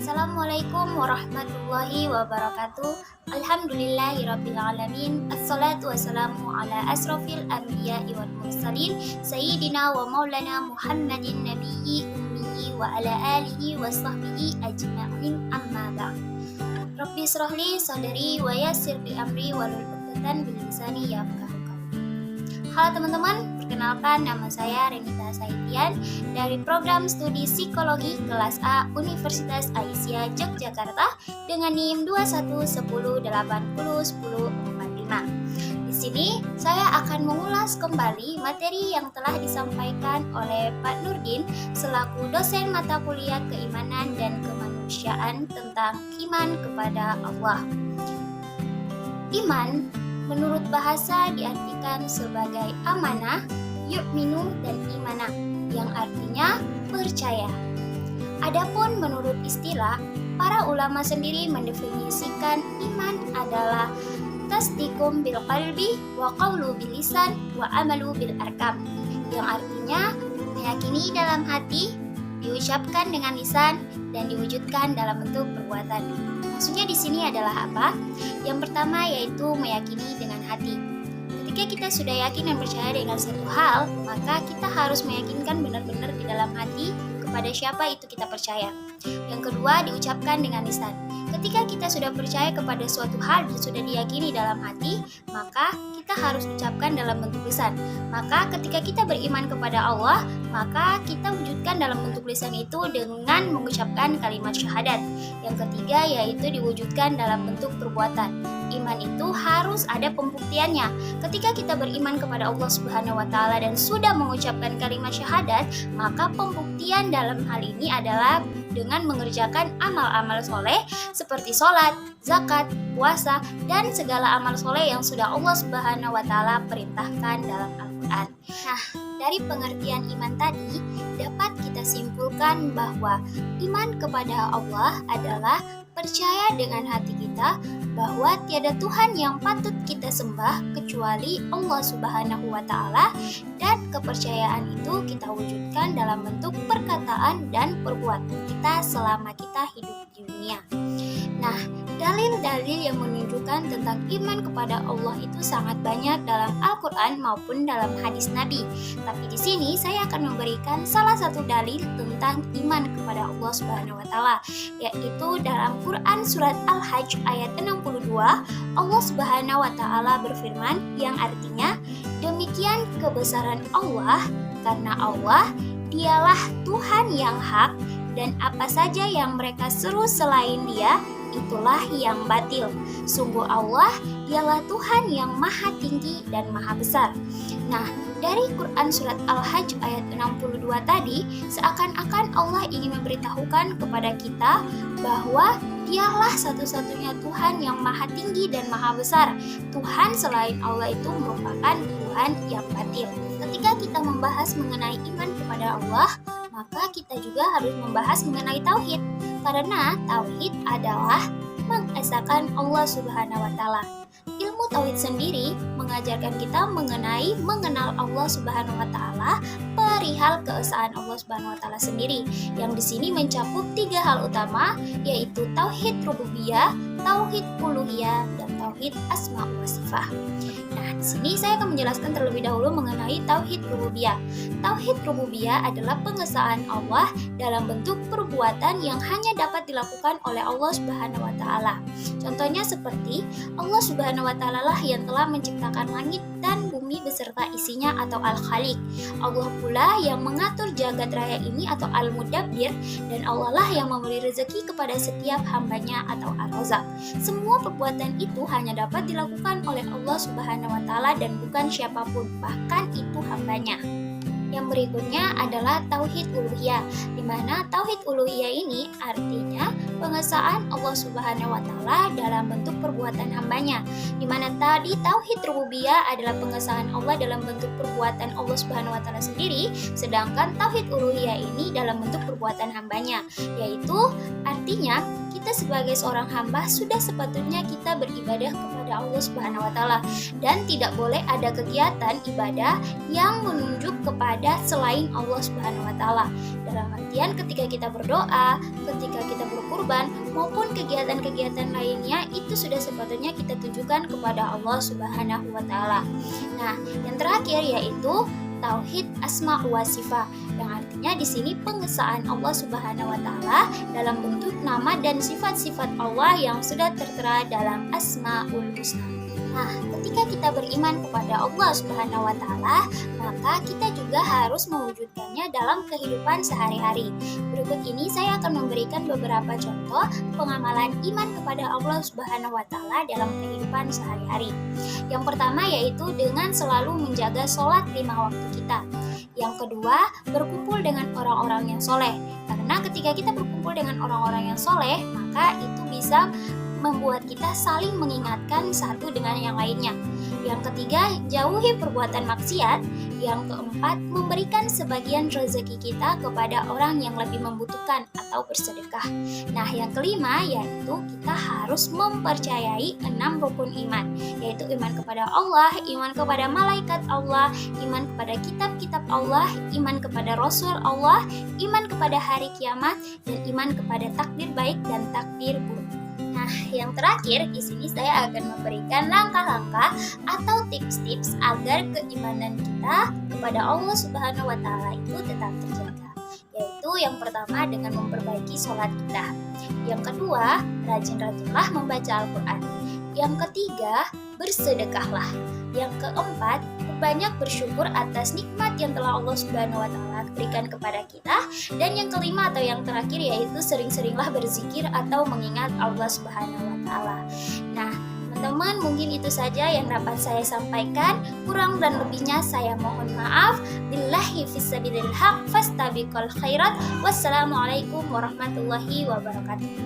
Assalamualaikum warahmatullahi wabarakatuh. Alhamdulillahirrabbilalamin. Assalatu wassalamu ala asrafil anbiya'i wal mursalin Sayyidina wa maulana Muhammadin nabiyyi ummiyi wa ala alihi wa sahbihi ajma'in amma ba'd. Rabbi shrahli sadri wa yassir li amri wahlul 'uqdatam min lisani yafqahu qawli. Halo teman-teman, perkenalkan nama saya Renita Saitian dari program studi psikologi kelas A Universitas Aisyah Yogyakarta dengan NIM 2110801045. Di sini saya akan mengulas kembali materi yang telah disampaikan oleh Pak Nurdin selaku dosen mata kuliah keimanan dan kemanusiaan tentang iman kepada Allah. Iman menurut bahasa diartikan sebagai amanah, yu'minu dan imanah, yang artinya percaya. Adapun menurut istilah, para ulama sendiri mendefinisikan iman adalah tasdiqum bil qalbi wa qawlu bil lisan wa amalu bil arkam, yang artinya meyakini dalam hati, diucapkan dengan lisan dan diwujudkan dalam bentuk perbuatan. Maksudnya di sini adalah apa? Yang pertama yaitu meyakini dengan hati. Ketika kita sudah yakin dan percaya dengan satu hal, maka kita harus meyakinkan benar-benar di dalam hati kepada siapa itu kita percaya. Yang kedua, diucapkan dengan lisan. Ketika kita sudah percaya kepada suatu hal dan sudah diyakini dalam hati, maka kita harus ucapkan dalam bentuk lisan. Maka ketika kita beriman kepada Allah, maka kita wujudkan dalam bentuk lisan itu dengan mengucapkan kalimat syahadat. Yang ketiga yaitu diwujudkan dalam bentuk perbuatan. Iman itu harus ada pembuktiannya. Ketika kita beriman kepada Allah Subhanahu wa taala dan sudah mengucapkan kalimat syahadat, maka pembuktian dalam hal ini adalah dengan mengerjakan amal-amal soleh seperti sholat, zakat, puasa, dan segala amal soleh yang sudah Allah Subhanahu wa taala perintahkan dalam Al-Quran. Nah, dari pengertian iman tadi dapat kita simpulkan bahwa iman kepada Allah adalah percaya dengan hati kita bahwa tiada Tuhan yang patut kita sembah kecuali Allah Subhanahu wa taala, dan kepercayaan itu kita wujudkan dalam bentuk perkataan dan perbuatan kita selama kita hidup di dunia. Nah, dalil-dalil yang menunjukkan tentang iman kepada Allah itu sangat banyak dalam Al-Quran maupun dalam hadis Nabi. Tapi di sini saya akan memberikan salah satu dalil tentang iman kepada Allah Subhanahu wa taala, yaitu dalam Quran surat Al-Hajj ayat 62, Allah Subhanahu wa taala berfirman yang artinya, demikian kebesaran Allah, karena Allah dialah Tuhan yang hak, dan apa saja yang mereka seru selain Dia itulah yang batil. Sungguh Allah dialah Tuhan yang maha tinggi dan maha besar. Nah, dari Quran surat Al-Hajj ayat 62 tadi, seakan-akan Allah ingin memberitahukan kepada kita bahwa Dialah satu-satunya Tuhan yang maha tinggi dan maha besar. Tuhan selain Allah itu merupakan Tuhan yang batil. Ketika kita membahas mengenai iman kepada Allah, maka kita juga harus membahas mengenai tauhid. Karena tauhid adalah mengesahkan Allah Subhanahu wa taala. Ilmu tauhid sendiri mengajarkan kita mengenal Allah Subhanahu wa taala, perihal keesaan Allah Subhanahu wa taala sendiri, yang di sini mencakup 3 hal utama, yaitu tauhid rububiyah, tauhid uluhiyah, dan tauhid asma wa sifat. Nah, di sini saya akan menjelaskan terlebih dahulu mengenai tauhid rububiyah. Tauhid rububiyah adalah pengesaan Allah dalam bentuk perbuatan yang hanya dapat dilakukan oleh Allah Subhanahu wa taala. Contohnya seperti Allah Subhanahu wa taala lah yang telah menciptakan langit dan bumi beserta isinya atau Al-Khaliq. Allah pula yang mengatur jagat raya ini atau Al-Mudabbir, dan Allah lah yang memberi rezeki kepada setiap hambanya atau Ar-Razzaq. Semua perbuatan itu hanya dapat dilakukan oleh Allah Subhanahu wa taala dan bukan siapapun, bahkan itu hambanya. Yang berikutnya adalah tauhid uluhiyah, di mana tauhid uluhiyah ini artinya pengesaan Allah Subhanahu wa taala dalam bentuk perbuatan hambanya. Di mana tadi tauhid rububiyah adalah pengesaan Allah dalam bentuk perbuatan Allah Subhanahu wa taala sendiri, sedangkan tauhid uluhiyah ini dalam bentuk perbuatan hambanya, yaitu artinya kita kita sebagai seorang hamba sudah sepatutnya kita beribadah kepada Allah Subhanahu wa taala dan tidak boleh ada kegiatan ibadah yang menunjuk kepada selain Allah Subhanahu wa taala. Dalam artian ketika kita berdoa, ketika kita berkurban maupun kegiatan-kegiatan lainnya itu sudah sepatutnya kita tujukan kepada Allah Subhanahu wa taala. Nah, yang terakhir yaitu tauhid asma wa sifat, yang artinya di sini pengesaan Allah Subhanahu wa taala dalam bentuk nama dan sifat-sifat Allah yang sudah tertera dalam Asmaul Husna. Nah, ketika kita beriman kepada Allah Subhanahu wa taala, maka kita juga harus mewujudkannya dalam kehidupan sehari-hari. Berikut ini saya akan memberikan beberapa contoh pengamalan iman kepada Allah Subhanahu wa taala dalam kehidupan sehari-hari. Yang pertama yaitu dengan selalu menjaga sholat 5 waktu kita. Yang kedua, berkumpul dengan orang-orang yang soleh. Karena ketika kita berkumpul dengan orang-orang yang soleh, maka itu bisa membuat kita saling mengingatkan satu dengan yang lainnya. Yang ketiga, jauhi perbuatan maksiat. Yang keempat, memberikan sebagian rezeki kita kepada orang yang lebih membutuhkan atau bersedekah. Nah, yang kelima yaitu kita harus mempercayai 6 rukun iman, yaitu iman kepada Allah, iman kepada malaikat Allah, iman kepada kitab-kitab Allah, iman kepada Rasul Allah, iman kepada hari kiamat, dan iman kepada takdir baik dan takdir buruk. Nah, yang terakhir di sini saya akan memberikan langkah-langkah atau tips-tips agar keimanan kita kepada Allah Subhanahu wa taala itu tetap terjaga. Yaitu yang pertama dengan memperbaiki sholat kita. Yang kedua, rajin-rajinlah membaca Al-Qur'an. Yang ketiga, bersedekahlah. Yang keempat, banyak bersyukur atas nikmat yang telah Allah Subhanahu wa taala berikan kepada kita. Dan yang kelima atau yang terakhir yaitu sering-seringlah berzikir atau mengingat Allah Subhanahu wa taala. Nah, teman-teman, mungkin itu saja yang dapat saya sampaikan. Kurang dan lebihnya saya mohon maaf. Billahi fisabilil haq fastabiqul khairat. Wassalamualaikum warahmatullahi wabarakatuh.